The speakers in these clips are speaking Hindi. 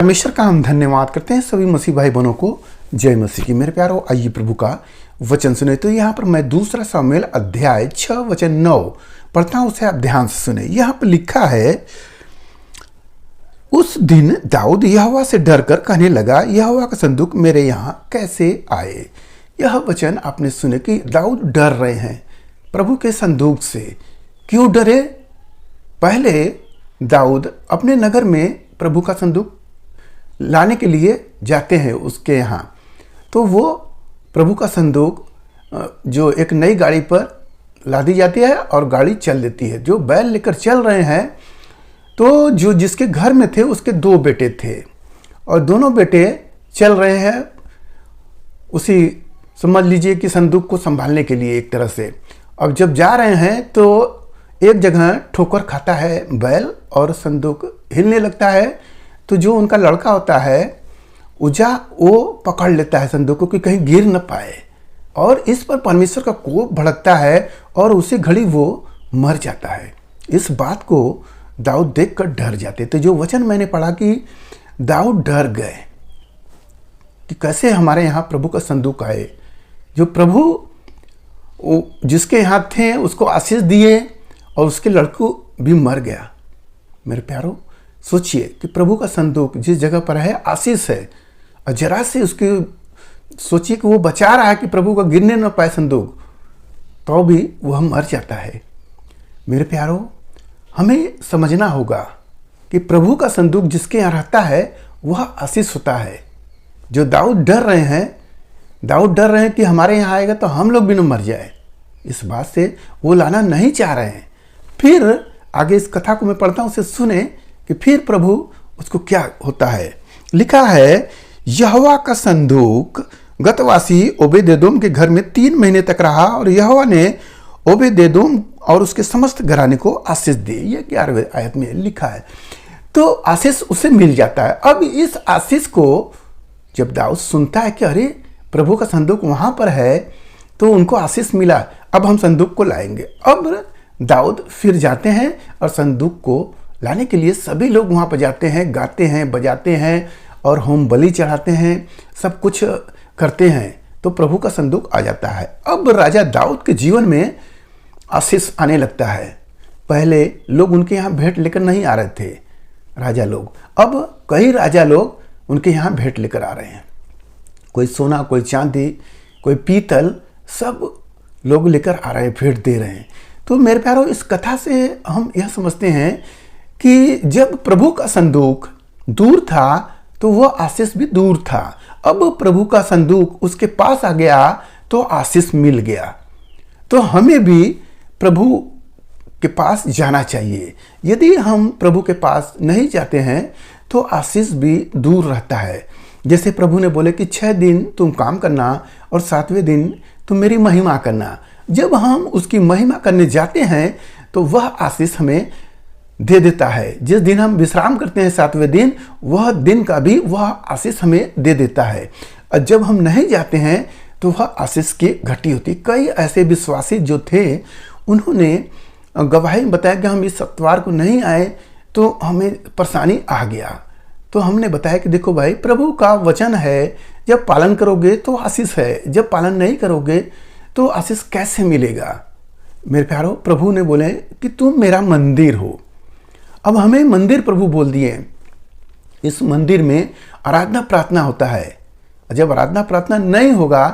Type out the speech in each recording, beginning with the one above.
परमेश्वर का हम धन्यवाद करते हैं सभी मसीह भाई बहनों को। जय मसीह की। मेरे प्यारो, आइए प्रभु का वचन सुने। तो यहाँ पर मैं 2 शमूएल अध्याय 6 वचन 9 पढ़ता हूँ, उसे आप ध्यान से सुने। यहाँ पर लिखा है, उस दिन दाऊद यहोवा से डरकर कहने लगा, यहोवा का संदूक मेरे यहाँ कैसे आए। यह वचन आपने सुने कि दाऊद डर रहे हैं प्रभु के संदूक से। क्यों डरे? पहले दाऊद अपने नगर में प्रभु का संदूक लाने के लिए जाते हैं उसके यहाँ। तो वो प्रभु का संदूक जो एक नई गाड़ी पर लादी जाती है और गाड़ी चल देती है। जो बैल लेकर चल रहे हैं, तो जो जिसके घर में थे उसके 2 बेटे थे और दोनों बेटे चल रहे हैं उसी, समझ लीजिए कि संदूक को संभालने के लिए एक तरह से। अब जब जा रहे हैं तो एक जगह ठोकर खाता है बैल और संदूक हिलने लगता है। तो जो उनका लड़का होता है उजा, वो पकड़ लेता है संदूक को कि कहीं गिर न पाए, और इस पर परमेश्वर का कोप भड़कता है और उसी घड़ी वो मर जाता है। इस बात को दाऊद देखकर डर जाते। तो जो वचन मैंने पढ़ा कि दाऊद डर गए कि कैसे हमारे यहाँ प्रभु का संदूक आए। जो प्रभु जिसके यहाँ थे उसको आशीष दिए और उसके लड़को भी मर गया। मेरे प्यारो, सोचिए कि प्रभु का संदूक जिस जगह पर है आशीष है, और जरा से उसके सोचिए कि वो बचा रहा है कि प्रभु का गिरने न पाए संदूक, तो भी वह मर जाता है। मेरे प्यारो, हमें समझना होगा कि प्रभु का संदूक जिसके यहाँ रहता है वह आशीष होता है। जो दाऊद डर रहे हैं कि हमारे यहाँ आएगा तो हम लोग भी न मर जाए, इस बात से वो लाना नहीं चाह रहे हैं। फिर आगे इस कथा को मैं पढ़ता हूँ, उसे सुने कि फिर प्रभु उसको क्या होता है। लिखा है, यहोवा का संदूक गतवासी ओबेदेदोम के घर में 3 महीने तक रहा और यहोवा ने ओबेदेदोम और उसके समस्त घराने को आशीष दी। ये 11वें आयत में लिखा है। तो आशीष उसे मिल जाता है। अब इस आशीष को जब दाऊद सुनता है कि अरे प्रभु का संदूक वहां पर है, तो उनको आशीष मिला, अब हम संदूक को लाएंगे। अब दाऊद फिर जाते हैं और संदूक को लाने के लिए सभी लोग वहां पर जाते हैं, गाते हैं, बजाते हैं और होम बलि चढ़ाते हैं, सब कुछ करते हैं। तो प्रभु का संदूक आ जाता है। अब राजा दाऊद के जीवन में आशीष आने लगता है। पहले लोग उनके यहाँ भेंट लेकर नहीं आ रहे थे राजा लोग, अब कई राजा लोग उनके यहाँ भेंट लेकर आ रहे हैं। कोई सोना, कोई चांदी, कोई पीतल, सब लोग लेकर आ रहे हैं, भेंट दे रहे हैं। तो मेरे प्यारो, इस कथा से हम यह समझते हैं कि जब प्रभु का संदूक दूर था तो वह आशीष भी दूर था। अब प्रभु का संदूक उसके पास आ गया तो आशीष मिल गया। तो हमें भी प्रभु के पास जाना चाहिए। यदि हम प्रभु के पास नहीं जाते हैं तो आशीष भी दूर रहता है। जैसे प्रभु ने बोले कि 6 दिन तुम काम करना और 7वें दिन तुम मेरी महिमा करना। जब हम उसकी महिमा करने जाते हैं तो वह आशीष हमें दे देता है। जिस दिन हम विश्राम करते हैं 7वें दिन, वह दिन का भी वह आशीष हमें दे देता है। और जब हम नहीं जाते हैं तो वह आशीष की घटी होती। कई ऐसे विश्वासी जो थे, उन्होंने गवाही बताया कि हम इस सप्ताह को नहीं आए तो हमें परेशानी आ गया। तो हमने बताया कि देखो भाई, प्रभु का वचन है, जब पालन करोगे तो आशीष है, जब पालन नहीं करोगे तो आशीष कैसे मिलेगा। मेरे प्यारो, प्रभु ने बोले कि तुम मेरा मंदिर हो। अब हमें मंदिर प्रभु बोल दिए। इस मंदिर में आराधना प्रार्थना होता है। जब आराधना प्रार्थना नहीं होगा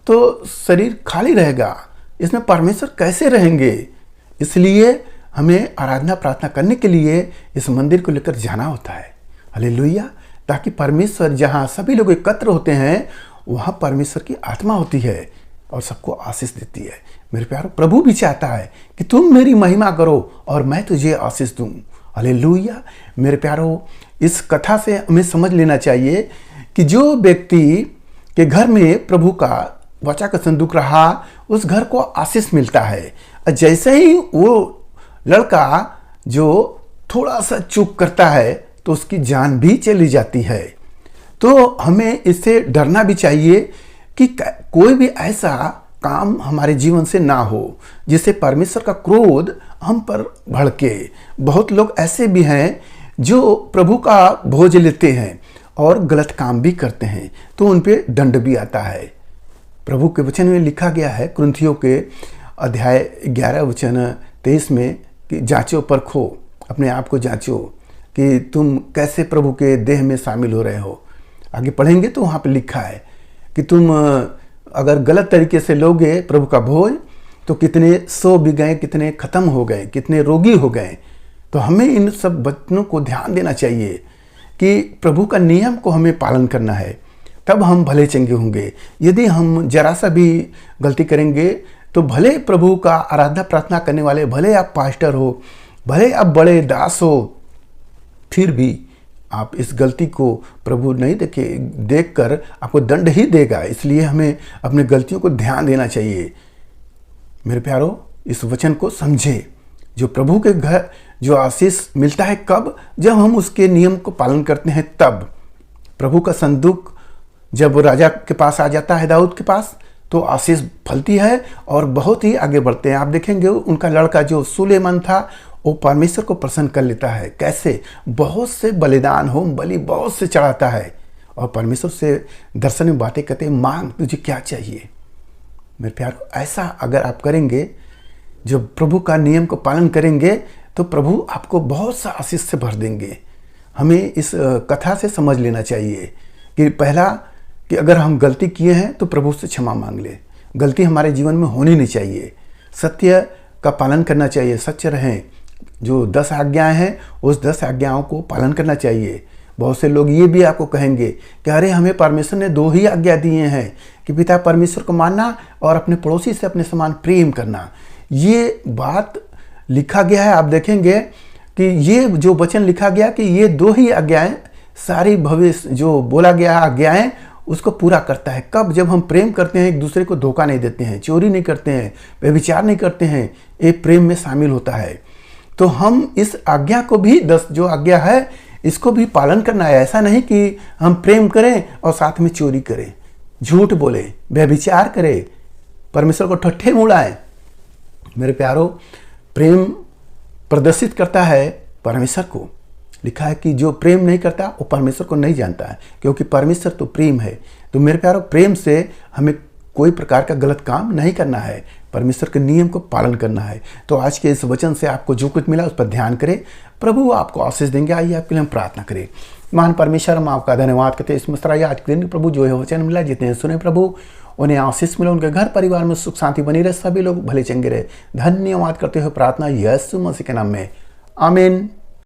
तो शरीर खाली रहेगा, इसमें परमेश्वर कैसे रहेंगे। इसलिए हमें आराधना प्रार्थना करने के लिए इस मंदिर को लेकर जाना होता है। हालेलुया। ताकि परमेश्वर, जहाँ सभी लोग एकत्र होते हैं, वहाँ परमेश्वर की आत्मा होती है और सबको आशीष देती है। मेरे प्यारो, प्रभु भी चाहता है कि तुम मेरी महिमा करो और मैं तुझे आशीष दूं। हालेलुया। मेरे प्यारो, इस कथा से हमें समझ लेना चाहिए कि जो व्यक्ति के घर में प्रभु का वचन का संदूक रहा, उस घर को आशीष मिलता है। जैसे ही वो लड़का जो थोड़ा सा चूक करता है तो उसकी जान भी चली जाती है। तो हमें इससे डरना भी चाहिए कि कोई भी ऐसा काम हमारे जीवन से ना हो जिससे परमेश्वर का क्रोध हम पर भड़के। बहुत लोग ऐसे भी हैं जो प्रभु का भोज लेते हैं और गलत काम भी करते हैं तो उन पे दंड भी आता है। प्रभु के वचन में लिखा गया है कुरिन्थियों के अध्याय 11 वचन 23 में कि जांचो परखो, अपने आप को जांचो कि तुम कैसे प्रभु के देह में शामिल हो रहे हो। आगे पढ़ेंगे तो वहाँ पे लिखा है कि तुम अगर गलत तरीके से लोगे प्रभु का भोज तो कितने सो भी गए, कितने खत्म हो गए, कितने रोगी हो गए। तो हमें इन सब वचनों को ध्यान देना चाहिए कि प्रभु का नियम को हमें पालन करना है, तब हम भले चंगे होंगे। यदि हम जरा सा भी गलती करेंगे तो भले प्रभु का आराधना प्रार्थना करने वाले, भले आप पास्टर हो, भले आप बड़े दास हो, फिर भी आप इस गलती को प्रभु नहीं देखकर आपको दंड ही देगा। इसलिए हमें अपनी गलतियों को ध्यान देना चाहिए। मेरे प्यारो, इस वचन को समझे। जो प्रभु के घर जो आशीष मिलता है कब? जब हम उसके नियम को पालन करते हैं तब। प्रभु का संदूक जब राजा के पास आ जाता है, दाऊद के पास, तो आशीष फलती है और बहुत ही आगे बढ़ते हैं। आप देखेंगे उनका लड़का जो सुलेमान था वो परमेश्वर को प्रसन्न कर लेता है। कैसे? बहुत से बलिदान होम बलि बहुत से चढ़ाता है और परमेश्वर से दर्शन में बातें कहते हैं, मांग तुझे क्या चाहिए। मेरे प्यारो, ऐसा अगर आप करेंगे, जो प्रभु का नियम को पालन करेंगे, तो प्रभु आपको बहुत सा आशीष से भर देंगे। हमें इस कथा से समझ लेना चाहिए कि पहला कि अगर हम गलती किए हैं तो प्रभु से क्षमा मांग ले। गलती हमारे जीवन में होनी नहीं चाहिए। सत्य का पालन करना चाहिए, सच्चे रहें। जो 10 आज्ञाएं हैं उस 10 आज्ञाओं को पालन करना चाहिए। बहुत से लोग ये भी आपको कहेंगे कि अरे हमें परमेश्वर ने 2 ही आज्ञा दिए हैं कि पिता परमेश्वर को मानना और अपने पड़ोसी से अपने समान प्रेम करना। ये बात लिखा गया है, आप देखेंगे कि ये जो वचन लिखा गया कि ये 2 ही आज्ञाएं, सारी भविष्य जो बोला गया आज्ञाएं उसको पूरा करता है। कब? जब हम प्रेम करते हैं, एक दूसरे को धोखा नहीं देते हैं, चोरी नहीं करते हैं, व्यभिचार नहीं करते हैं, ये प्रेम में शामिल होता है। तो हम इस आज्ञा को भी 10 जो आज्ञा है इसको भी पालन करना है। ऐसा नहीं कि हम प्रेम करें और साथ में चोरी करें, झूठ बोले, व्यभिचार करें, परमेश्वर को ठट्ठे उड़ाएं। मेरे प्यारो, प्रेम प्रदर्शित करता है परमेश्वर को। लिखा है कि जो प्रेम नहीं करता वो परमेश्वर को नहीं जानता है, क्योंकि परमेश्वर तो प्रेम है। तो मेरे प्यारो, प्रेम से हमें कोई प्रकार का गलत काम नहीं करना है, परमेश्वर के नियम को पालन करना है। तो आज के इस वचन से आपको जो कुछ मिला उस पर ध्यान करें, प्रभु आपको आशीष देंगे। आइए आपके लिए हम प्रार्थना करें। महान परमेश्वर, हम आपका धन्यवाद करते हैं इस मुस्कुराइए आज के दिन प्रभु जो है वचन मिला, जितने सुने प्रभु उन्हें आशीष मिले, उनके घर परिवार में सुख शांति बनी रहे, सभी लोग भले चंगे रहे। धन्यवाद करते हुए प्रार्थना यीशु मसीह के नाम में, आमीन।